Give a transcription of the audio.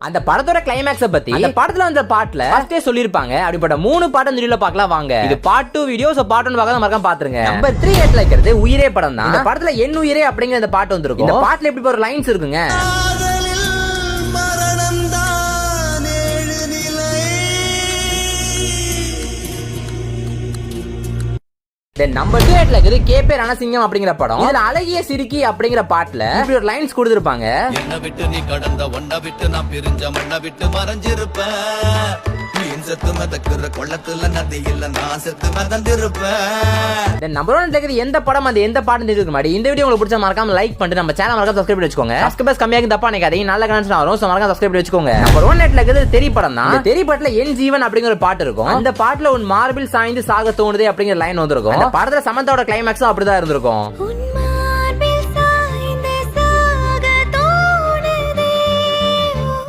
அந்த படத்தோட கிளைமேக்ஸ பத்தி அந்த படத்துல வந்த பாட்டுல ஃபர்ஸ்டே சொல்லிருப்பாங்க. அப்படிப்பட்ட 3 பாட்டு இந்த வீடியோல பார்க்கலாம் வாங்க. இது பார்ட் 2 வீடியோ. சோ பார்ட் 1 பார்க்காம மறக்காம பாத்துருங்க. நம்பர் 3 ரேட்ல இருக்கிறது உயிரே படம் தான். இந்த படத்துல என் உயிரே அப்படிங்கிற அந்த பாட்டு வந்திருக்கும். இந்த பாட்டுல எப்படி ஒரு லைன்ஸ் இருக்குங்க. நம்பர் 2 ரேட்ல இருக்குது கேபே ரணசிங்கம் அப்படிங்கிற படம். இதுல அழகிய சிரிக்கி அப்படிங்கிற பாட்டுல இப்படி ஒரு லைன்ஸ் கொடுத்திருப்பாங்க. என்ன விட்டு நீ கடந்த ஒன்ன விட்டு நான் பிரிஞ்ச மண்ண விட்டு மறைஞ்சிருப்பேன். செத்து மதக்குற கொள்ளத்துல நதி இல்ல நான் செத்து மதந்திருப்பேன். நம்பர் 1 இருக்குது எந்த படம் அந்த எந்த பாட்டு தெரிஞ்சுக்க மாட்டேன். இந்த வீடியோ உங்களுக்கு பிடிச்ச மறக்காம லைக் பண்ணிட்டு நம்ம சேனல் மறக்காம சப்ஸ்கிரைப் பண்ணி வச்சுக்கோங்க. சப்ஸ்கிரைபர்ஸ் கம்மியாக தப்பா நினைக்காதீங்க. நல்ல கமெண்ட்ஸ் வரும். சோ மறக்காம சப்ஸ்கிரைப் பண்ணி வச்சுக்கோங்க. நம்பர் 1 ரேட்ல இருக்குது தெரி படம் தான். இந்த தெரி படத்துல என் ஜீவன் அப்படிங்கிற ஒரு பாட்டு இருக்கும். அந்த பாட்டுல உன் மார்பில் சாய்ந்து சாக தோணுதே அப்படிங்கிற லைன் வந்திருக்கும். அந்த படத்துல சமந்தாவோட கிளைமேக்ஸும் அப்படிதான் இருந்திருக்கும்.